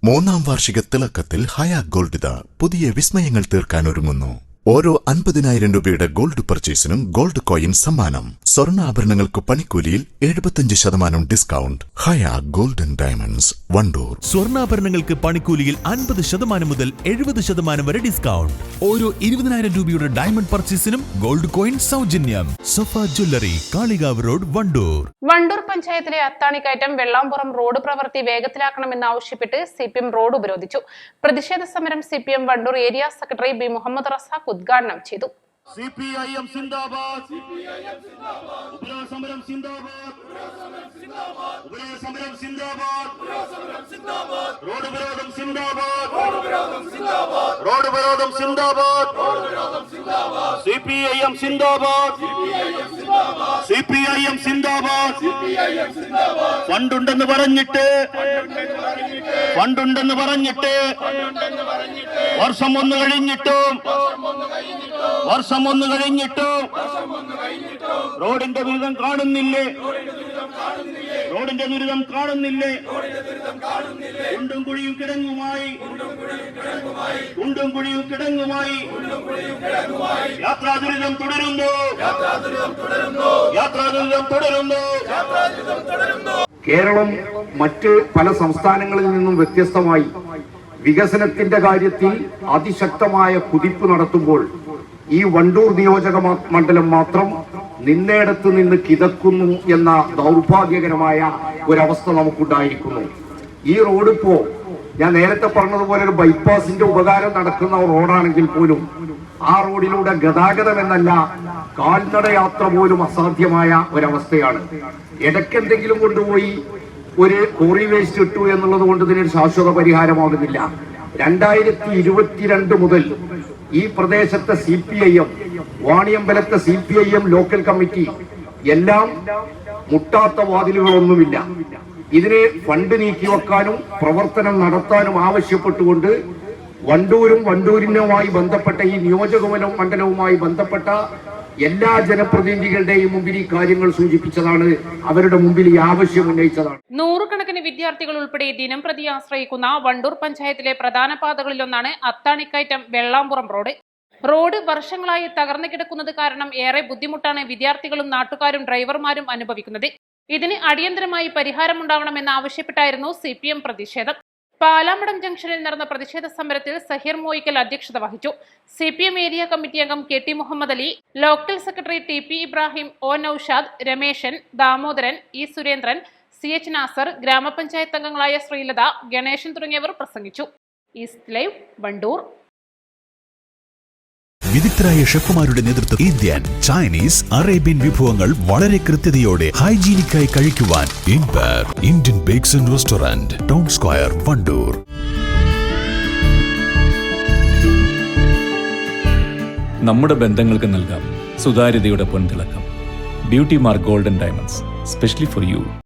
മൂന്നാം വാർഷിക തിളക്കത്തിൽ ഹയ ഗോൾഡ് പുതിയ വിസ്മയങ്ങൾ തീർക്കാൻ ഒരുങ്ങുന്നു. ഓരോ 50,000 രൂപയുടെ ഗോൾഡ് പർച്ചേസിനും ഗോൾഡ് കോയിൻ സമ്മാനം. സ്വർണ്ണാഭരണങ്ങൾക്ക് പണിക്കൂലിയിൽ 75% ഡിസ്കൗണ്ട്. ഹയ ഗോൾഡൻ ഡയമണ്ട്സ്, വണ്ടൂർ. സ്വർണ്ണാഭരണങ്ങൾക്ക് പണിക്കൂലിയിൽ 50% മുതൽ 70% വരെ ഡിസ്കൗണ്ട്. ഓരോ 20,000 രൂപയുടെ ഡയമണ്ട് പർച്ചേസിനും ഗോൾഡ് കോയിൻ സൗജന്യം. സഫ ജ്വല്ലറി, കാളികാവ് റോഡ്, വണ്ടൂർ. വണ്ടൂർ പഞ്ചായത്തിലെ അത്താണിക്കയറ്റം വെള്ളാമ്പുറം റോഡ് പ്രവൃത്തി വേഗത്തിലാക്കണമെന്നാവശ്യപ്പെട്ട് CPM റോഡ് ഉപരോധിച്ചു. പ്രതിഷേധ സമരം CPM Wandoor area secretary B Muhammad Razak ഉദ്ഘാടനം ചെയ്തു. CPIM സിന്ദാബാദ്, ഉപരോധസമരം സിന്ദാബാദ്, ഉപരോധസമരം സിന്ദാബാദ്, റോഡ് ഉപരോധം സിന്ദാബാദ്, റോഡ് ഉപരോധം സിന്ദാബാദ്, CPIM സിന്ദാബാദ്, CPIM സിന്ദാബാദ്. ഫണ്ടുണ്ടെന്ന് പറഞ്ഞിട്ട് വർഷം ഒന്ന് കഴിഞ്ഞിട്ടും റോഡിന്റെ ദുരിതം കാണുന്നില്ലേ? കുണ്ടും കുഴിയും കിടങ്ങുമായി യാത്രാ ദുരിതം തുടരുന്നു. കേരളം മറ്റ് പല സംസ്ഥാനങ്ങളിൽ നിന്നും വ്യത്യസ്തമായി വികസനത്തിന്റെ കാര്യത്തിൽ അതിശക്തമായ കുതിപ്പ് നടത്തുമ്പോൾ ഈ വണ്ടൂർ നിയോജക മണ്ഡലം മാത്രം നിന്നേടത്ത് നിന്ന് കിതക്കുന്നു എന്ന ദൗർഭാഗ്യകരമായ ഒരവസ്ഥ നമുക്കുണ്ടായിരിക്കുന്നു. ഈ റോഡ് ഇപ്പോ ഞാൻ നേരത്തെ പറഞ്ഞതുപോലെ ഒരു ബൈപ്പാസിന്റെ ഉപകാരം നടക്കുന്ന റോഡാണെങ്കിൽ പോലും ആ റോഡിലൂടെ ഗതാഗതം എന്നല്ല കാൽനട യാത്ര പോലും അസാധ്യമായ ഒരവസ്ഥയാണ്. ഇടയ്ക്കെന്തെങ്കിലും കൊണ്ടുപോയി ഒരു കോറി വേസ്റ്റ് ഇട്ടു എന്നുള്ളത് കൊണ്ട് ഇതിനൊരു ശാശ്വത പരിഹാരമാകുന്നില്ല. 2022 മുതൽ ഈ പ്രദേശത്തെ CPIM, വാണിയമ്പലത്തെ CPIM ലോക്കൽ കമ്മിറ്റി എല്ലാം മുട്ടാത്ത വാതിലുകളൊന്നുമില്ല. ഇതിനെ ഫണ്ട് നീക്കിവെക്കാനും പ്രവർത്തനം നടത്താനും ആവശ്യപ്പെട്ടുകൊണ്ട് വണ്ടൂരിനുമായി ബന്ധപ്പെട്ട ഈ നിയോജക മണ്ഡലവുമായി ബന്ധപ്പെട്ട എല്ലാ ജനപ്രതിനിധികളുടെയും മുമ്പിൽ ഈ കാര്യങ്ങൾ സൂചിപ്പിച്ചതാണ്, അവരുടെ മുമ്പിൽ ഈ ആവശ്യം ഉന്നയിച്ചതാണ്. നൂറുകണക്കിന് വിദ്യാർത്ഥികൾ ഉൾപ്പെടെ ദിനം പ്രതി ആശ്രയിക്കുന്ന വണ്ടൂർ പഞ്ചായത്തിലെ പ്രധാന പാതകളിലൊന്നാണ് അത്താണിക്കയറ്റം വെള്ളാമ്പുറം റോഡ്. റോഡ് വർഷങ്ങളായി തകർന്നു കിടക്കുന്നത് കാരണം ഏറെ ബുദ്ധിമുട്ടാണ് വിദ്യാർത്ഥികളും നാട്ടുകാരും ഡ്രൈവർമാരും അനുഭവിക്കുന്നത്. ഇതിന് അടിയന്തരമായി പരിഹാരമുണ്ടാവണമെന്ന് ആവശ്യപ്പെട്ടായിരുന്നു CPM പ്രതിഷേധം. പാലാമടം ജംഗ്ഷനിൽ നടന്ന പ്രതിഷേധ സമരത്തിൽ സഹീർ മോയിക്കൽ അധ്യക്ഷത വഹിച്ചു. CPM ഏരിയ കമ്മിറ്റി അംഗം KT Muhammad Ali, local secretary TP Ibrahim, O Noushad, Rameshan, Damodaran, E Surendran, CH Nasar, ഗ്രാമപഞ്ചായത്ത് അംഗങ്ങളായ ശ്രീലത, ഗണേശൻ തുടങ്ങിയവർ പ്രസംഗിച്ചു. East live, Wandoor. വിദഗ്ധരായ ഷെഫുമാരുടെ നേതൃത്വം ഇന്ത്യൻ, ചൈനീസ്, അറേബ്യൻ വിഭവങ്ങൾ വളരെ കൃത്യതയോടെ ഹൈജീനിക്കായി കഴിക്കുവാൻ Indian bakes and restaurant, town square, Wandoor. നമ്മുടെ ബന്ധങ്ങൾക്ക് നൽകാം സുതാര്യതയുടെ പൊൻതിളക്കം. Beauty mark golden diamonds, specially for U.